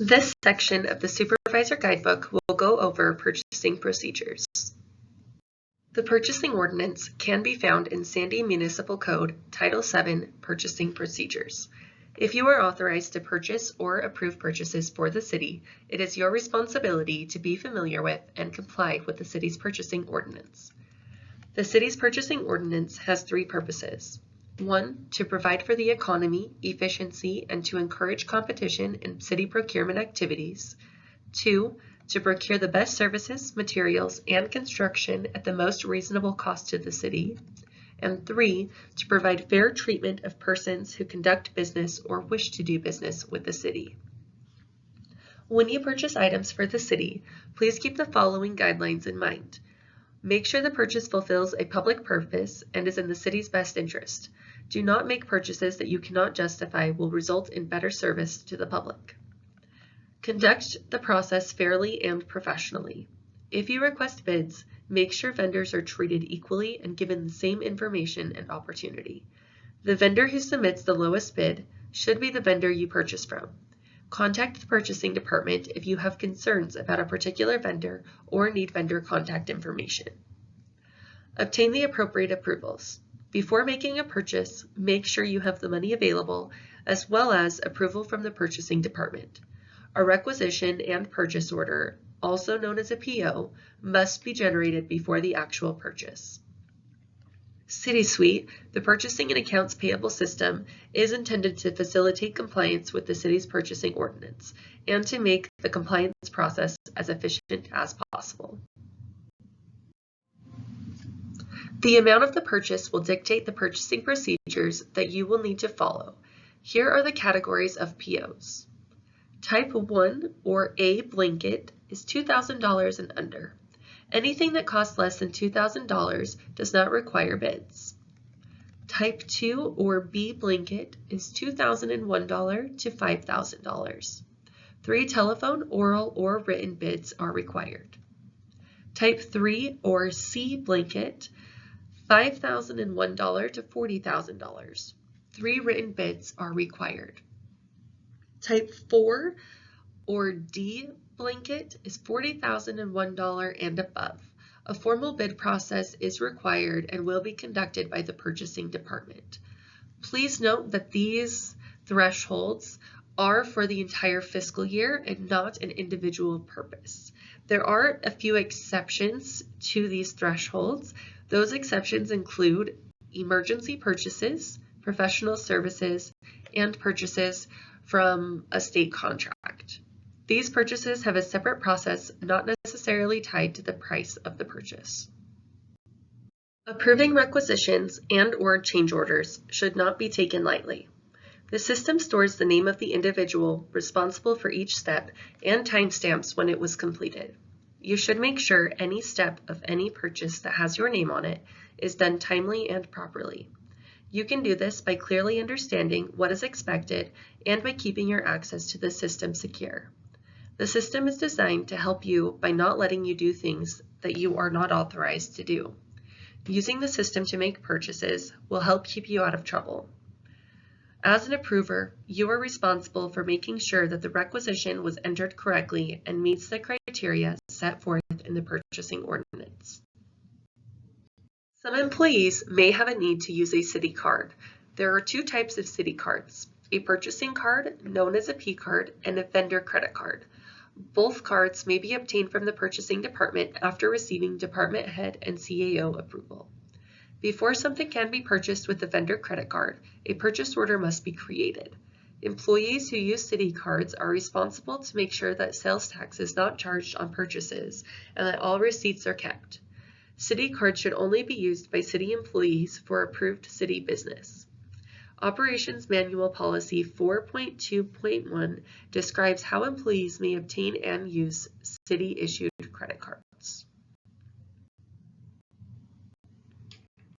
This section of the Supervisor Guidebook will go over purchasing procedures. The purchasing ordinance can be found in Sandy Municipal Code, Title VII, Purchasing Procedures. If you are authorized to purchase or approve purchases for the city, it is your responsibility to be familiar with and comply with the city's purchasing ordinance. The city's purchasing ordinance has three purposes. 1. To provide for the economy, efficiency, and to encourage competition in city procurement activities. 2. To procure the best services, materials, and construction at the most reasonable cost to the city. And 3. To provide fair treatment of persons who conduct business or wish to do business with the city. When you purchase items for the city, please keep the following guidelines in mind. Make sure the purchase fulfills a public purpose and is in the city's best interest. Do not make purchases that you cannot justify will result in better service to the public. Conduct the process fairly and professionally. If you request bids, make sure vendors are treated equally and given the same information and opportunity. The vendor who submits the lowest bid should be the vendor you purchase from. Contact the purchasing department if you have concerns about a particular vendor or need vendor contact information. Obtain the appropriate approvals. Before making a purchase, make sure you have the money available as well as approval from the purchasing department. A requisition and purchase order, also known as a PO, must be generated before the actual purchase. City Suite, the purchasing and accounts payable system, is intended to facilitate compliance with the city's purchasing ordinance and to make the compliance process as efficient as possible. The amount of the purchase will dictate the purchasing procedures that you will need to follow. Here are the categories of POs. Type 1 or A blanket is $2,000 and under. Anything that costs less than $2,000 does not require bids. Type 2 or B blanket is $2,001 to $5,000. 3 telephone, oral, or written bids are required. Type 3 or C blanket, $5,001 to $40,000. 3 written bids are required. Type 4 or D blanket is $40,001 and above. A formal bid process is required and will be conducted by the purchasing department. Please note that these thresholds are for the entire fiscal year and not an individual purpose. There are a few exceptions to these thresholds. Those exceptions include emergency purchases, professional services, and purchases from a state contract. These purchases have a separate process not necessarily tied to the price of the purchase. Approving requisitions and/or change orders should not be taken lightly. The system stores the name of the individual responsible for each step and timestamps when it was completed. You should make sure any step of any purchase that has your name on it is done timely and properly. You can do this by clearly understanding what is expected and by keeping your access to the system secure. The system is designed to help you by not letting you do things that you are not authorized to do. Using the system to make purchases will help keep you out of trouble. As an approver, you are responsible for making sure that the requisition was entered correctly and meets the criteria set forth in the purchasing ordinance. Some employees may have a need to use a city card. There are 2 types of city cards, a purchasing card, known as a P card, and a vendor credit card. Both cards may be obtained from the purchasing department after receiving department head and CAO approval. Before something can be purchased with the vendor credit card, a purchase order must be created. Employees who use city cards are responsible to make sure that sales tax is not charged on purchases and that all receipts are kept. City cards should only be used by city employees for approved city business. Operations Manual Policy 4.2.1 describes how employees may obtain and use city-issued